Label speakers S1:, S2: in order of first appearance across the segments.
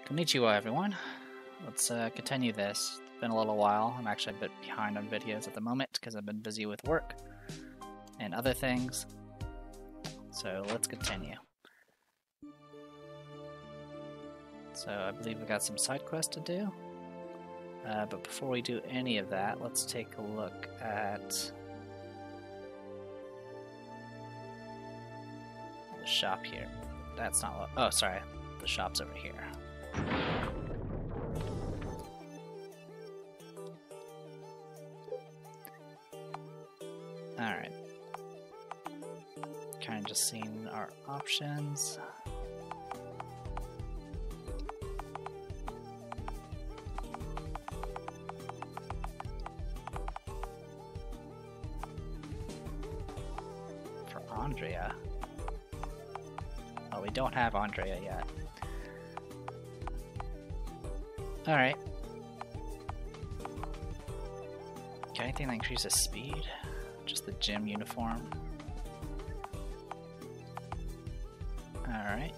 S1: Konnichiwa, everyone. Let's continue this. It's been a little while. I'm actually a bit behind on videos at the moment because I've been busy with work and other things. So let's continue. So I believe we've got some side quests to do. But before we do any of that, let's take a look at the shop here. That's not what... Oh, sorry. The shop's over here. Alright. Kind of just seeing our options. For Andrea. Oh, we don't have Andrea yet. Alright. Got anything that increases speed? Just the gym uniform. Alright.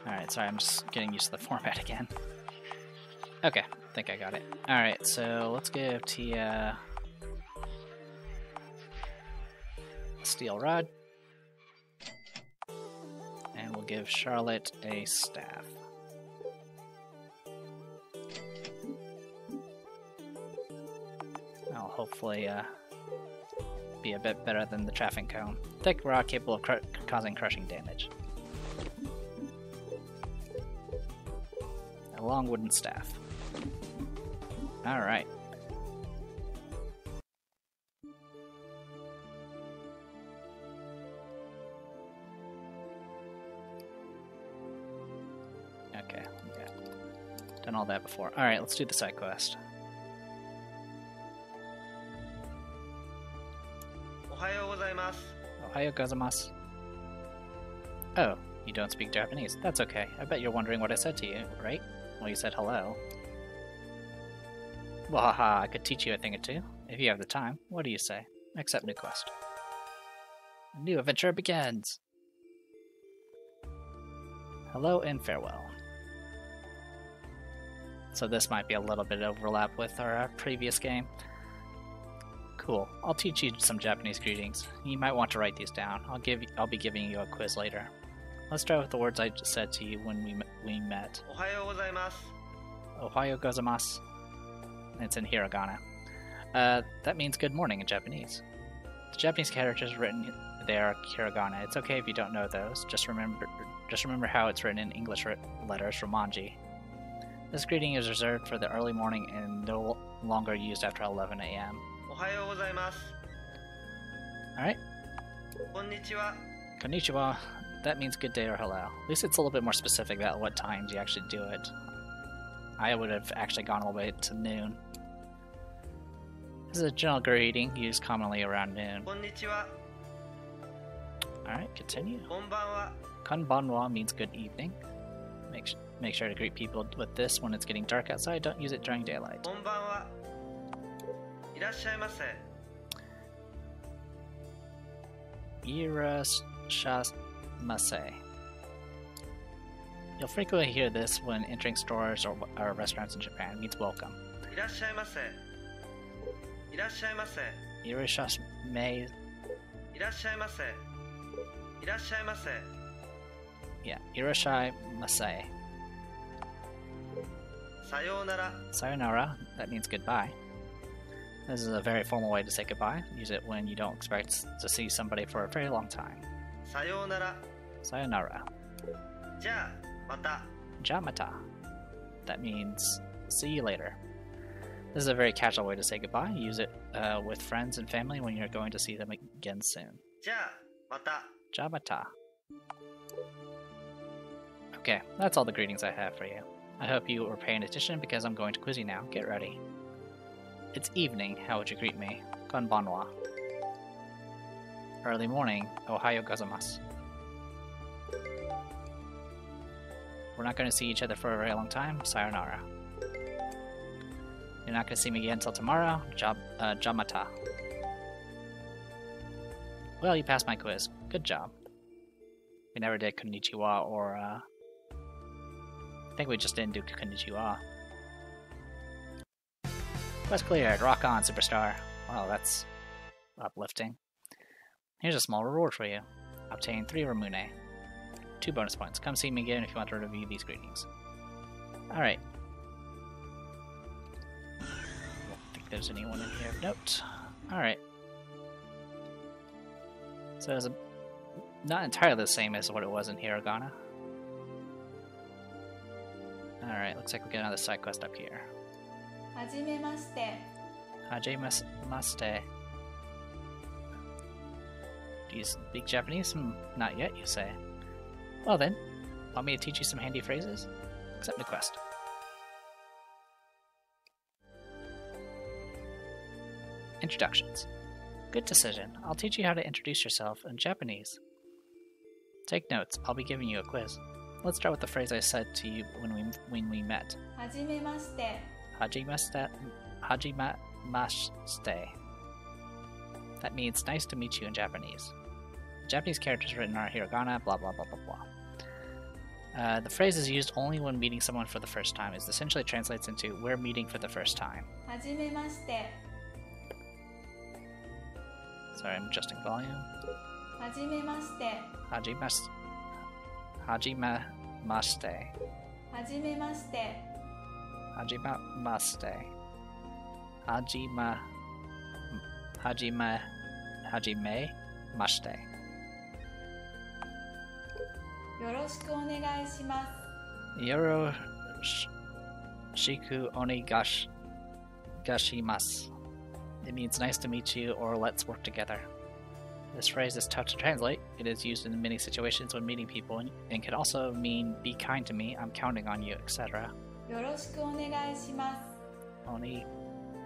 S1: Alright, sorry, I'm just getting used to the format again. Okay, I think I got it. Alright, so let's give Tia a steel rod. And we'll give Charlotte a staff. That'll hopefully be a bit better than the traffic cone. Thick rod capable of causing crushing damage. A long wooden staff. Alright. Okay, yeah. Done all that before. Alright, let's do the side quest. Ohayo gozaimasu. Oh, you don't speak Japanese. That's okay. I bet you're wondering what I said to you, right? Well, you said hello. Well, haha, I could teach you a thing or two. If you have the time, what do you say? Accept new quest. A new adventure begins! Hello and farewell. So this might be a little bit of overlap with our previous game. Cool. I'll teach you some Japanese greetings. You might want to write these down. I'll be giving you a quiz later. Let's start with the words I just said to you when we met. Ohayo gozaimasu. It's in hiragana. That means good morning in Japanese. The Japanese characters written there are hiragana. It's okay if you don't know those. Just remember how it's written in English letters, Ramanji. This greeting is reserved for the early morning and no longer used after 11 a.m. Alright. Konnichiwa. That means good day or hello. At least it's a little bit more specific about what times you actually do it. I would have actually gone all the way to noon. This is a general greeting used commonly around noon. Alright, continue. Konbanwa means good evening. Make sure to greet people with this when it's getting dark outside. Don't use it during daylight. Irashamase. You'll frequently hear this when entering stores or restaurants in Japan. It means welcome. Irashame. Yeah, irashaimase. Sayonara, that means goodbye. This is a very formal way to say goodbye. Use it when you don't expect to see somebody for a very long time. Sayonara. Jamata. That means see you later. This is a very casual way to say goodbye. Use it with friends and family when you're going to see them again soon. Jamata. Okay, that's all the greetings I have for you. I hope you were paying attention because I'm going to quiz you now. Get ready. It's evening. How would you greet me? Konbanwa. Early morning. Ohayo gozaimasu. We're not going to see each other for a very long time. Sayonara. You're not going to see me again until tomorrow. Jamata. Well, you passed my quiz. Good job. We never did konnichiwa or, I think we just didn't do konnichiwa. Quest cleared. Rock on, superstar. Wow, that's uplifting. Here's a small reward for you. Obtain 3 Ramune. 2 bonus points. Come see me again if you want to review these greetings. Alright. Don't think there's anyone in here of note. Alright. So it's not entirely the same as what it was in Hiragana. Alright, looks like we get another side quest up here. Hajimemashite. Hajimemashite. Do you speak Japanese? Not yet, you say. Well then, want me to teach you some handy phrases? Accept the quest. Introductions. Good decision. I'll teach you how to introduce yourself in Japanese. Take notes. I'll be giving you a quiz. Let's start with the phrase I said to you when we met. Hajimemashite. Hajimemashite. That means nice to meet you in Japanese. The Japanese characters written are hiragana, blah blah blah blah blah. The phrase is used only when meeting someone for the first time. It essentially translates into we're meeting for the first time. Hajimemashite. Sorry, I'm adjusting volume. Hajimemashite. Hajimemashite. Hajimemashite. Hajimemashite. Hajimemashite. Yoroshiku onegaishimasu. Yoroshiku onegaishimasu. It means nice to meet you or let's work together. This phrase is tough to translate. It is used in many situations when meeting people and can also mean be kind to me, I'm counting on you, etc. Yoroshiku onegaishimasu.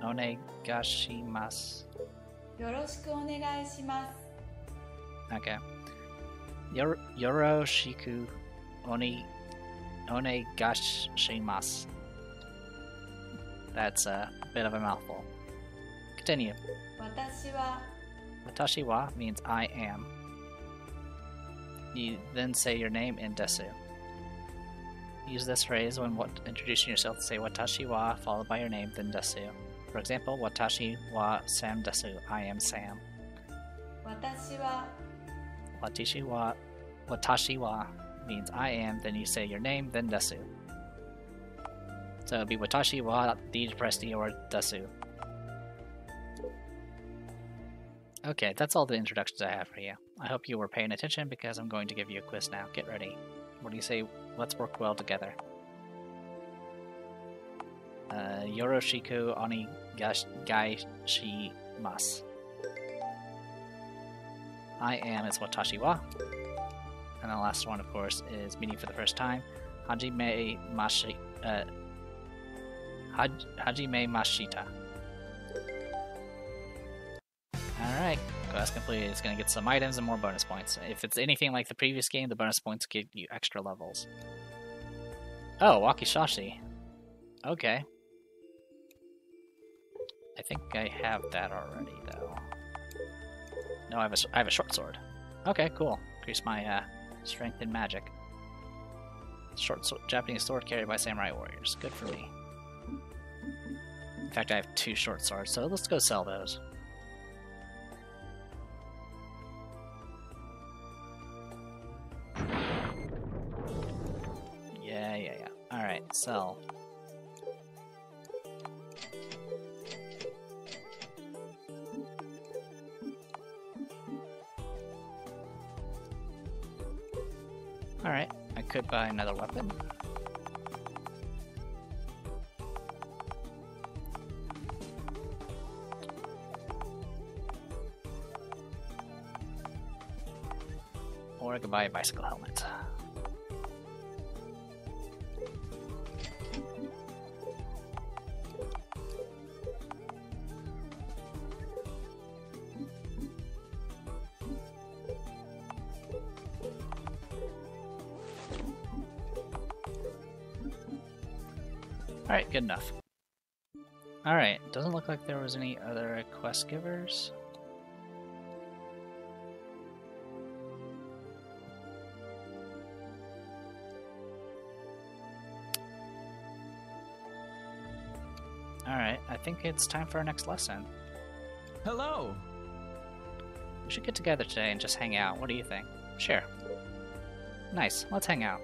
S1: Onegaishimasu. Yoroshiku onegaishimasu. Okay. Yoroshiku onegaishimasu. That's a bit of a mouthful. Continue. Watashi wa means I am. You then say your name in desu. Use this phrase when introducing yourself to say watashi wa followed by your name, then desu. For example, watashi wa Sam desu. I am Sam. Watashi wa means I am, then you say your name, then desu. So it would be watashi wa di presti or desu. Okay, that's all the introductions I have for you. I hope you were paying attention because I'm going to give you a quiz now. Get ready. What do you say? Let's work well together. Yoroshiku onegaishimasu. I am is watashi wa. And the last one, of course, is meeting for the first time. Hajimemashita. Alright, quest completed. It's going to get some items and more bonus points. If it's anything like the previous game, the bonus points give you extra levels. Oh, Wakishashi. Okay. I think I have that already, though. No, I have a short sword. Okay, cool. Increase my strength in magic. Japanese sword carried by samurai warriors. Good for me. In fact, I have 2 short swords, so let's go sell those. Yeah. Alright, sell. Alright, I could buy another weapon. Or I could buy a bicycle helmet. Alright, good enough. Alright, doesn't look like there was any other quest givers. Alright, I think it's time for our next lesson.
S2: Hello!
S1: We should get together today and just hang out. What do you think? Sure. Nice, let's hang out.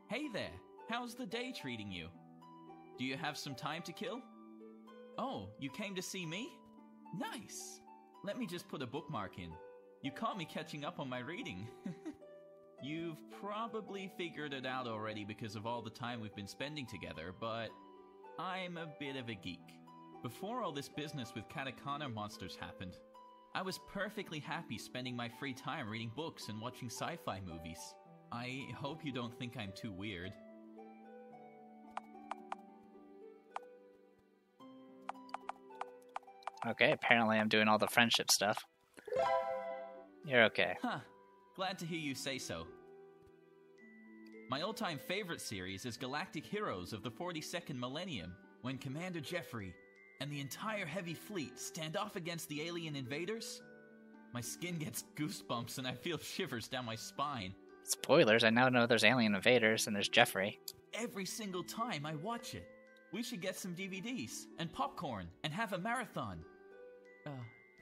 S2: Hey there! How's the day treating you? Do you have some time to kill? Oh, you came to see me? Nice! Let me just put a bookmark in. You caught me catching up on my reading. You've probably figured it out already because of all the time we've been spending together, but I'm a bit of a geek. Before all this business with Katakana monsters happened, I was perfectly happy spending my free time reading books and watching sci-fi movies. I hope you don't think I'm too weird.
S1: Okay, apparently I'm doing all the friendship stuff. You're okay.
S2: Huh. Glad to hear you say so. My all-time favorite series is Galactic Heroes of the 42nd Millennium, when Commander Jeffrey and the entire heavy fleet stand off against the alien invaders. My skin gets goosebumps and I feel shivers down my spine.
S1: Spoilers, I now know there's alien invaders and there's Jeffrey.
S2: Every single time I watch it. We should get some DVDs and popcorn and have a marathon.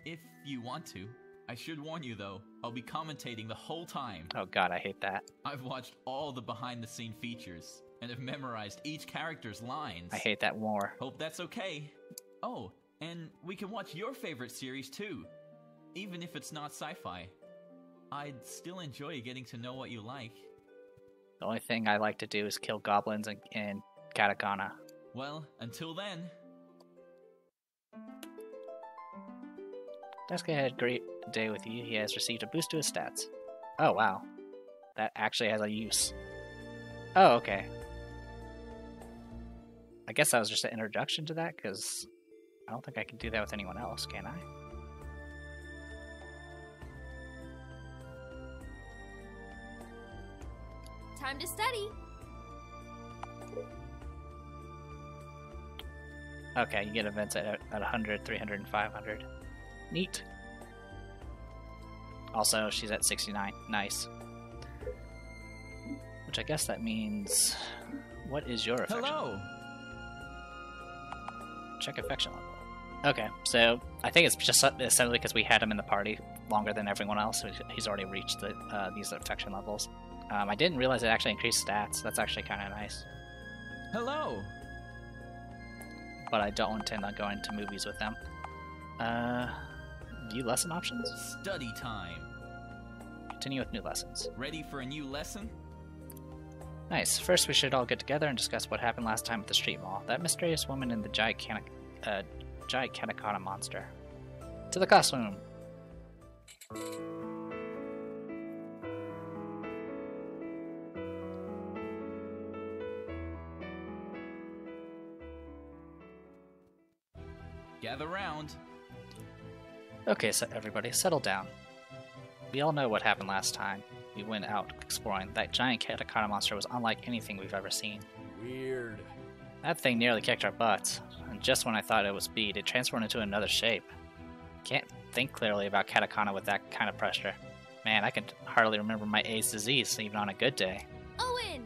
S2: If you want to. I should warn you though, I'll be commentating the whole time.
S1: Oh god, I hate that.
S2: I've watched all the behind-the-scene features and have memorized each character's lines.
S1: I hate that more.
S2: Hope that's okay. Oh, and we can watch your favorite series too, even if it's not sci-fi. I'd still enjoy getting to know what you like.
S1: The only thing I like to do is kill goblins in Katakana.
S2: Well, until then...
S1: Deska had a great day with you. He has received a boost to his stats. Oh, wow. That actually has a use. Oh, okay. I guess that was just an introduction to that, because I don't think I can do that with anyone else, can I?
S3: Time to study.
S1: Okay, you get events at 100, 300, and 500. Neat. Also, she's at 69. Nice. Which I guess that means... What is your affection?
S2: Hello!
S1: Check affection level. Okay, so I think it's just simply because we had him in the party longer than everyone else, so he's already reached these affection levels. I didn't realize it actually increased stats. That's actually kind of nice.
S2: Hello!
S1: But I don't intend on going to movies with them. View lesson options?
S2: Study time.
S1: Continue with new lessons.
S2: Ready for a new lesson?
S1: Nice. First, we should all get together and discuss what happened last time at the street mall. That mysterious woman and the giant Katakana monster. To the classroom!
S2: Gather round.
S1: Okay, so everybody, settle down. We all know what happened last time we went out exploring. That giant Katakana monster was unlike anything we've ever seen.
S4: Weird.
S1: That thing nearly kicked our butts, and just when I thought it was speed, it transformed into another shape. Can't think clearly about Katakana with that kind of pressure. Man, I can hardly remember my A's disease, even on a good day.
S3: Owen!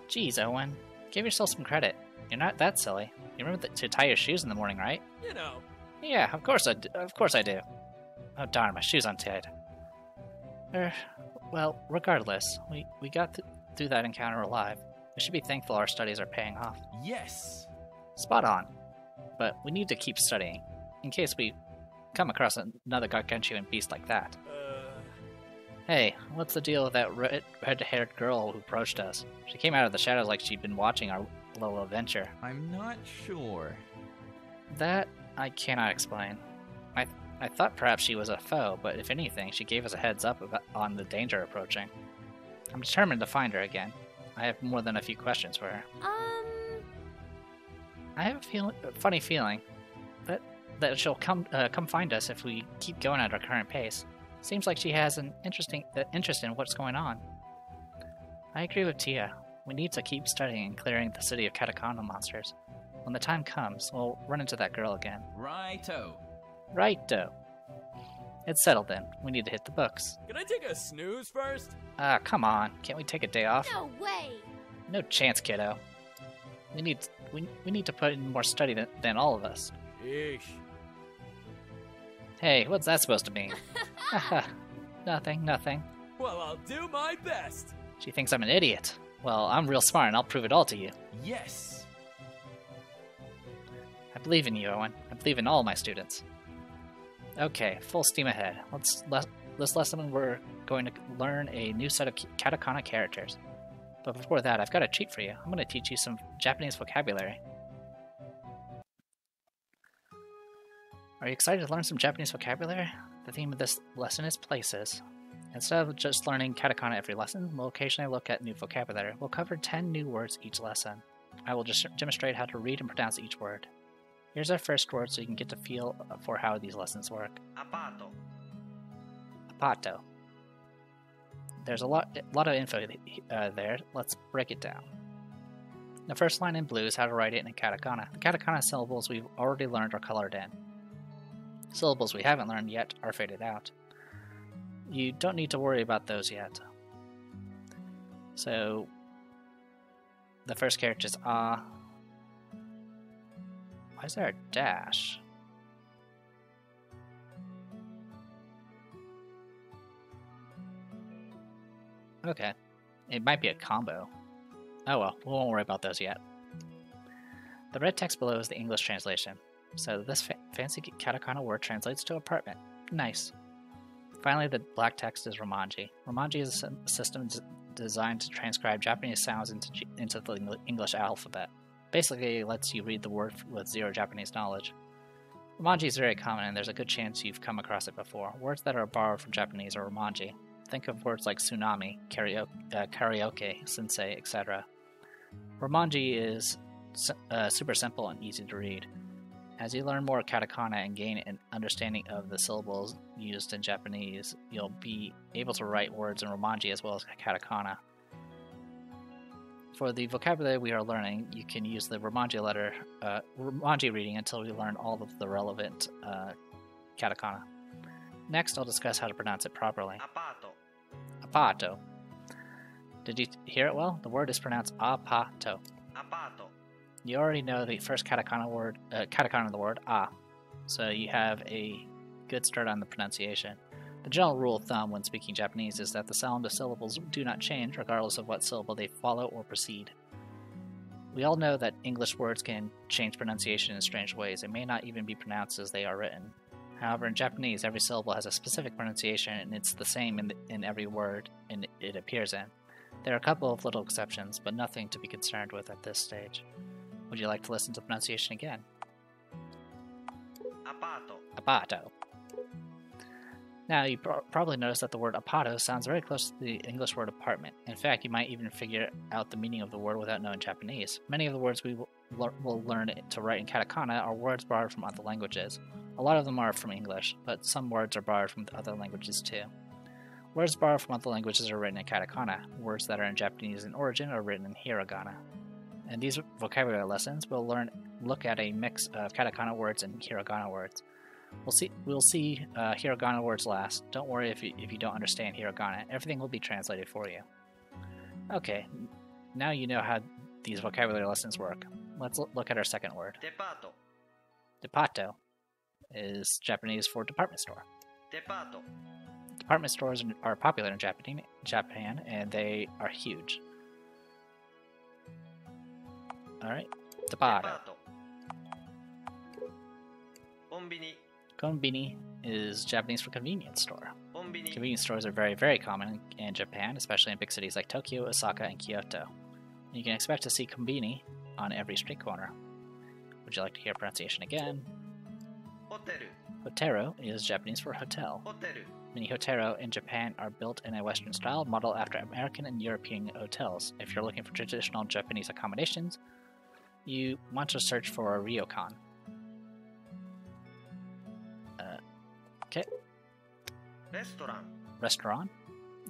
S1: Geez, Owen, give yourself some credit. You're not that silly. You remember to tie your shoes in the morning, right?
S4: You know.
S1: Yeah, of course I do. Oh darn, my shoes untied. Well, regardless, we got through that encounter alive. We should be thankful our studies are paying off.
S2: Yes!
S1: Spot on. But we need to keep studying, in case we come across another gargantuan beast like that. Hey, what's the deal with that red-haired girl who approached us? She came out of the shadows like she'd been watching our little adventure.
S2: I'm not sure.
S1: That I cannot explain. I thought perhaps she was a foe, but if anything, she gave us a heads up on the danger approaching. I'm determined to find her again. I have more than a few questions for her. I have a funny feeling that she'll come find us if we keep going at our current pace. Seems like she has an interest in what's going on. I agree with Tia. We need to keep studying and clearing the city of Katakana monsters. When the time comes, we'll run into that girl again.
S2: Righto.
S1: Righto. It's settled then. We need to hit the books.
S4: Can I take a snooze first?
S1: Ah, come on. Can't we take a day off?
S3: No way!
S1: No chance, kiddo. We need to put in more study than all of us.
S4: Eesh.
S1: Hey, what's that supposed to mean? Nothing.
S4: Well, I'll do my best.
S1: She thinks I'm an idiot. Well, I'm real smart and I'll prove it all to you.
S2: Yes.
S1: I believe in you, Owen. I believe in all my students. Okay, full steam ahead. This lesson we're going to learn a new set of katakana characters. But before that, I've got a treat for you. I'm going to teach you some Japanese vocabulary. Are you excited to learn some Japanese vocabulary? The theme of this lesson is places. Instead of just learning katakana every lesson, we'll occasionally look at new vocabulary. We'll cover 10 new words each lesson. I will just demonstrate how to read and pronounce each word. Here's our first word so you can get a feel for how these lessons work.
S5: Apato.
S1: Apato. There's a lot of info there. Let's break it down. The first line in blue is how to write it in katakana. The katakana syllables we've already learned are colored in. Syllables we haven't learned yet are faded out. You don't need to worry about those yet. So, the first character is ah. Why is there a dash? Okay. It might be a combo. Oh well, we won't worry about those yet. The red text below is the English translation. So this fancy katakana word translates to apartment. Nice. Finally, the black text is Ramanji. Ramanji is a system designed to transcribe Japanese sounds into the English alphabet. Basically, it lets you read the word with zero Japanese knowledge. Ramanji is very common, and there's a good chance you've come across it before. Words that are borrowed from Japanese are Ramanji. Think of words like tsunami, karaoke, sensei, etc. Ramanji is super simple and easy to read. As you learn more katakana and gain an understanding of the syllables used in Japanese, you'll be able to write words in Ramanji as well as katakana. For the vocabulary we are learning, you can use the Ramanji reading until we learn all of the relevant katakana. Next, I'll discuss how to pronounce it properly.
S5: Apato.
S1: Apato. Did you hear it well? The word is pronounced apato.
S5: Apato.
S1: You already know the first katakana of the word a, so you have a good start on the pronunciation. The general rule of thumb when speaking Japanese is that the sound of syllables do not change regardless of what syllable they follow or precede. We all know that English words can change pronunciation in strange ways. They may not even be pronounced as they are written. However, in Japanese, every syllable has a specific pronunciation, and it's the same in every word it appears in. There are a couple of little exceptions, but nothing to be concerned with at this stage. Would you like to listen to the pronunciation again?
S5: Apato.
S1: Apato. Now, you probably noticed that the word apato sounds very close to the English word apartment. In fact, you might even figure out the meaning of the word without knowing Japanese. Many of the words we will learn to write in katakana are words borrowed from other languages. A lot of them are from English, but some words are borrowed from other languages too. Words borrowed from other languages are written in katakana. Words that are in Japanese in origin are written in hiragana. In these vocabulary lessons, we'll look at a mix of katakana words and hiragana words. We'll see hiragana words last. Don't worry if you don't understand hiragana. Everything will be translated for you. Okay, now you know how these vocabulary lessons work. Let's look at our second word.
S5: Depato.
S1: Depato is Japanese for department store.
S5: Depato.
S1: Department stores are popular in Japan, and they are huge. Alright, depato.
S5: Konbini.
S1: Konbini is Japanese for convenience store.
S5: Konbini.
S1: Convenience stores are very, very common in Japan, especially in big cities like Tokyo, Osaka, and Kyoto. You can expect to see konbini on every street corner. Would you like to hear pronunciation again?
S5: Hoteru.
S1: Hoteru is Japanese for hotel.
S5: Hoteru.
S1: Many hotero in Japan are built in a Western style, modeled after American and European hotels. If you're looking for traditional Japanese accommodations, you want to search for a ryokan. Okay.
S5: Restaurant.
S1: Restaurant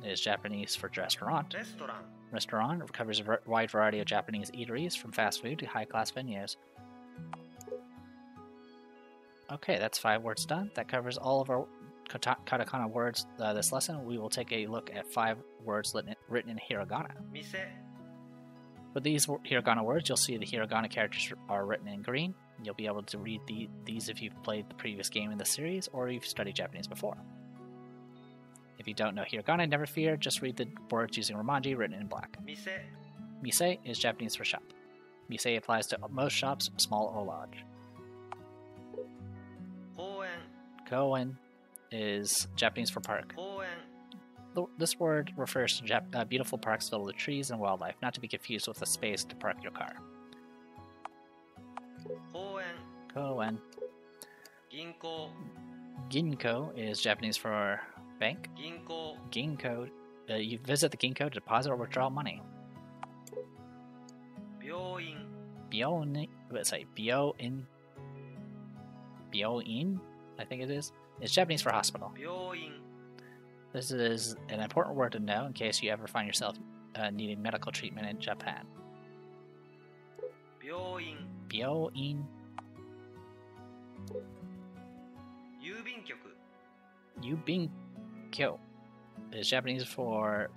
S1: is Japanese for restaurant.
S5: Restaurant.
S1: Restaurant covers a wide variety of Japanese eateries, from fast food to high-class venues. Okay, that's 5 words done. That covers all of our katakana words this lesson. We will take a look at 5 words written in hiragana.
S5: 店
S1: For these hiragana words, you'll see the hiragana characters are written in green. You'll be able to read these if you've played the previous game in the series or you've studied Japanese before. If you don't know hiragana, never fear, just read the words using Ramanji written in black.
S5: 店
S1: Mise is Japanese for shop. Mise applies to most shops, small or large.
S5: 公園
S1: Koen is Japanese for park.
S5: 公園
S1: This word refers to beautiful parks filled with trees and wildlife, not to be confused with a space to park your car.
S5: 公園
S1: Koen.
S5: 銀行
S1: Ginko is Japanese for bank.
S5: 銀行
S1: Ginko, you visit the Ginko to deposit or withdraw money.
S5: 病院
S1: Byoin, I think it is. It's Japanese for hospital.
S5: 病院
S1: This is an important word to know in case you ever find yourself needing medical treatment in Japan.
S5: 病院
S1: Byoin.
S5: 郵便局
S1: Yubinkyo is Japanese for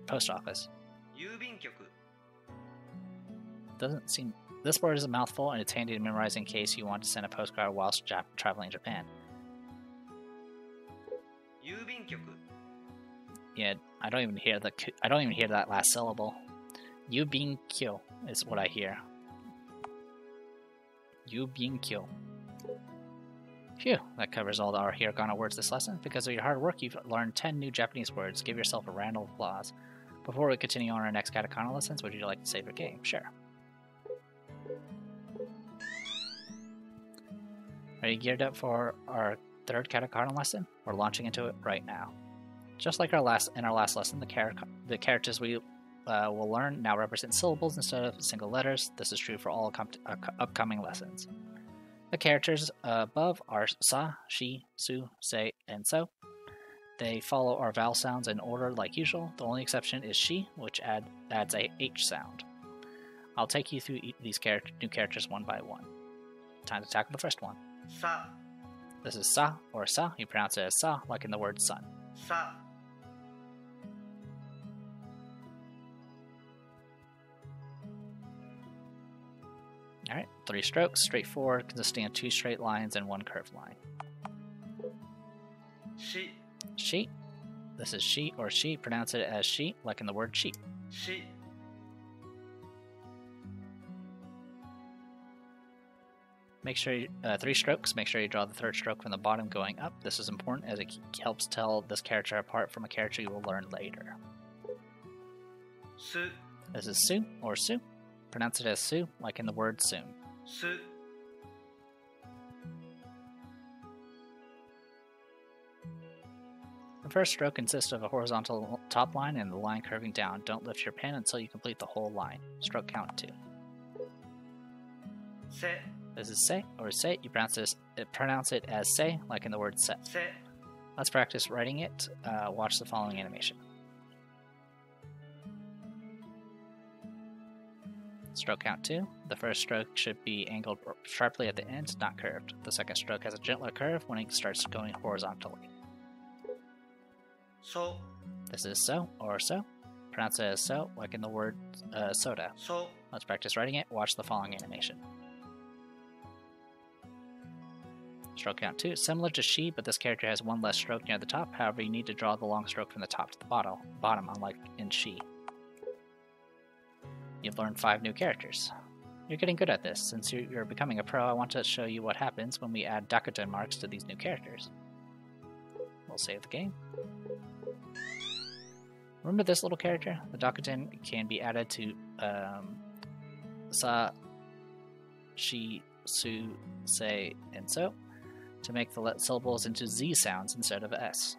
S1: post office.
S5: 郵便局
S1: Doesn't seem. This word is a mouthful and it's handy to memorize in case you want to send a postcard whilst traveling Japan.
S5: 郵便局
S1: Yeah, I don't even hear that last syllable. Yubinkyo is what I hear. Yubinkyo. Phew, that covers all our hiragana words this lesson. Because of your hard work, you've learned 10 new Japanese words. Give yourself a round of applause. Before we continue on our next katakana lessons, would you like to save your game? Sure. Are you geared up for our 3rd katakana lesson? We're launching into it right now. Just like in our last lesson, the characters we will learn now represent syllables instead of single letters. This is true for all upcoming lessons. The characters above are sa, shi, su, se, and so. They follow our vowel sounds in order like usual. The only exception is shi, which adds a h sound. I'll take you through these new characters one by one. Time to tackle the first one.
S5: さ
S1: This is sa or sa. You pronounce it as sa, like in the word sun.
S5: さ
S1: Alright, 3 strokes, straightforward, consisting of 2 straight lines and 1 curved line.
S5: し
S1: Sheet. This is she or she. Pronounce it as she, like in the word sheep.
S5: し
S1: Make sure 3 strokes. Make sure you draw the 3rd stroke from the bottom going up. This is important as it helps tell this character apart from a character you will learn later.
S5: す
S1: This is su or su. Pronounce it as su, like in the word soon.
S5: す
S1: The first stroke consists of a horizontal top line and the line curving down. Don't lift your pen until you complete the whole line. Stroke count 2.
S5: せ
S1: This is se or se. You pronounce it as se, like in the word set.
S5: せ
S1: Let's practice writing it. Watch the following animation. Stroke count 2. The first stroke should be angled sharply at the end, not curved. The second stroke has a gentler curve when it starts going horizontally.
S5: そ
S1: This is so or so. Pronounce it as so, like in the word soda.
S5: そ
S1: Let's practice writing it. Watch the following animation. Stroke count 2. Similar to she, but this character has 1 less stroke near the top. However, you need to draw the long stroke from the top to the bottom, unlike in she. You've learned 5 new characters. You're getting good at this. Since you're becoming a pro, I want to show you what happens when we add Dakuten marks to these new characters. We'll save the game. Remember this little character? The Dakuten can be added to sa, shi, su, se, and so to make the syllables into Z sounds instead of S.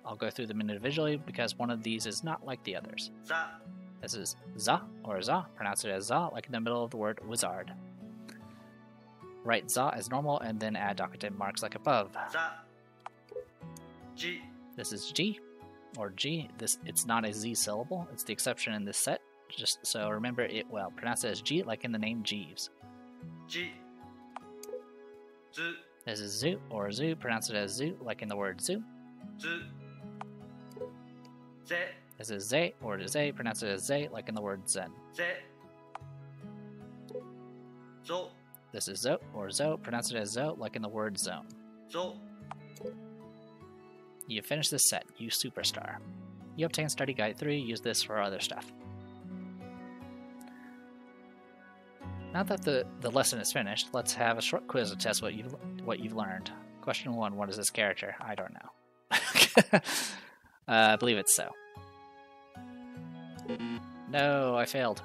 S1: I'll go through them individually because one of these is not like the others.
S5: ざ
S1: This is za or za. Pronounce it as za, like in the middle of the word wizard. Write za as normal and then add Dakuten marks like above.
S5: ざ じ
S1: This is G or G. It's not a Z syllable. It's the exception in this set. Just so remember it well. Pronounce it as G, like in the name Jeeves.
S5: じ ず
S1: This is zoo or zoo. Pronounce it as zoo, like in the word zoo.
S5: ずぜ
S1: This is ze or ze. Pronounce it as ze, like in the word zen.
S5: ぜぞ
S1: This is zo or zo. Pronounce it as zo, like in the word zone.
S5: ぞ
S1: You finish this set. Use Superstar. You obtain Study Guide 3. Use this for other stuff. Now that the lesson is finished, let's have a short quiz to test what you've learned. Question 1. What is this character? I don't know. I believe it's so. No, I failed.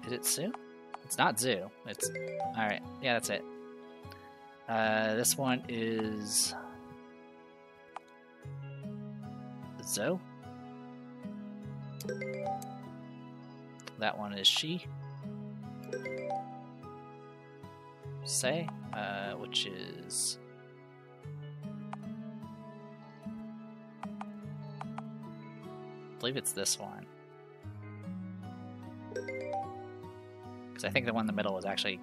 S1: Is it Sue? It's not Zoo. It's... Alright, yeah, that's it. This one is... Zoe? That one is she. Say, which is... I believe it's this one. Because I think the one in the middle is actually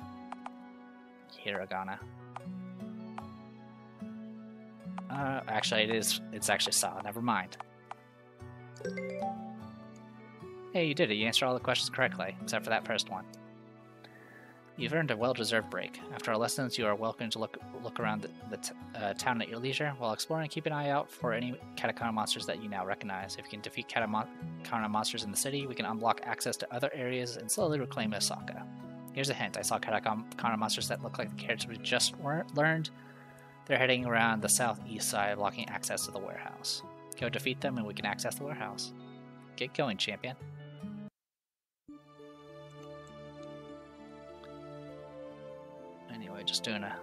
S1: Hiragana. Actually it's actually Sa, never mind. Hey, you did it. You answered all the questions correctly, except for that first one. You've earned a well-deserved break. After our lessons, you are welcome to look around the town at your leisure. While exploring, keep an eye out for any Katakana monsters that you now recognize. If you can defeat Katakana monsters in the city, we can unblock access to other areas and slowly reclaim Osaka. Here's a hint. I saw Katakana monsters that look like the characters we just learned. They're heading around the southeast side, blocking access to the warehouse. Go defeat them and we can access the warehouse. Get going, champion. Anyway, just doing a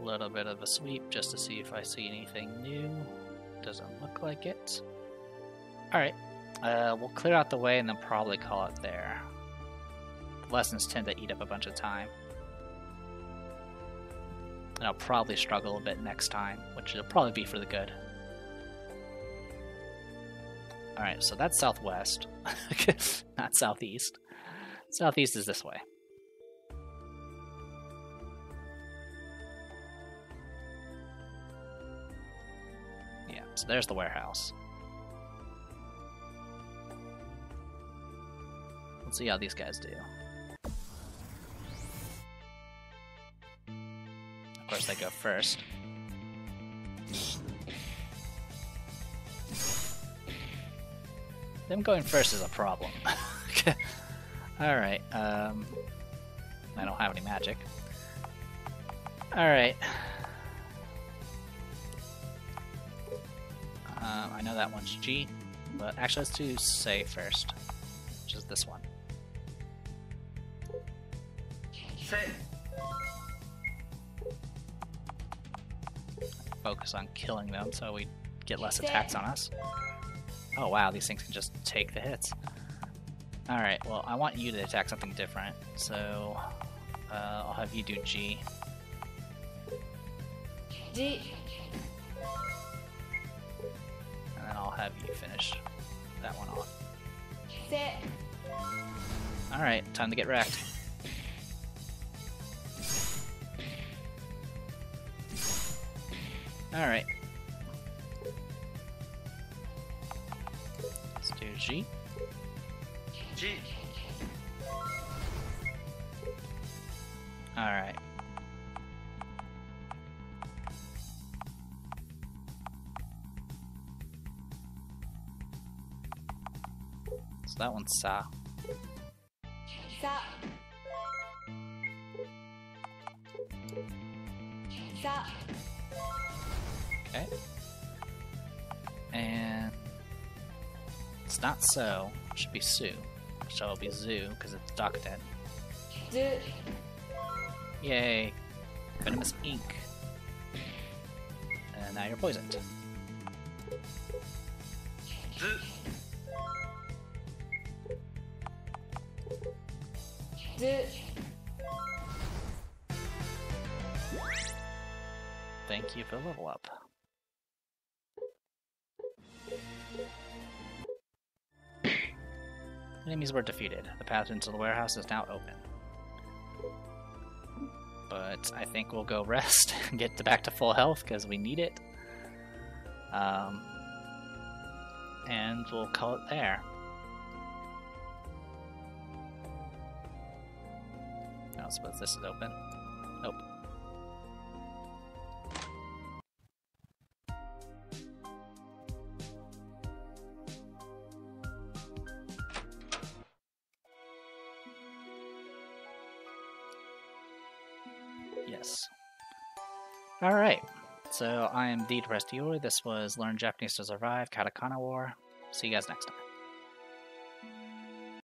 S1: little bit of a sweep just to see if I see anything new. Doesn't look like it. Alright, we'll clear out the way and then probably call it there. The lessons tend to eat up a bunch of time. And I'll probably struggle a bit next time, which will probably be for the good. Alright, so that's southwest, not southeast. Southeast is this way. Yeah, so there's the warehouse. Let's see how these guys do. Of course, they go first. Them going first is a problem. Alright, I don't have any magic. Alright. I know that one's G, but actually let's do Say first, which is this one.
S5: せ
S1: Focus on killing them so we get less attacks on us. Oh wow, these things can just take the hits. Alright, well I want you to attack something different, so I'll have you do G.
S3: G.
S1: And then I'll have you finish that one off.
S3: Se.
S1: Alright, time to get wrecked. Alright. Let's do G.
S5: じ
S1: Alright. So that one's Sa.
S3: Sa. Sa.
S1: Okay. And it's not So, it should be Sue. So it'll be Zoo, because it's Doctor.
S3: Zu.
S1: Yay! Venomous ink. And now you're poisoned.
S5: ず
S3: Zu.
S1: Thank you for the level up. Enemies were defeated. The path into the warehouse is now open. But I think we'll go rest and get back to full health because we need it. And we'll call it there. I don't suppose this is open. Nope. Yes. Alright. So I am the Depressed Yuri. This was Learn Japanese to Survive, Katakana War. See you guys next time.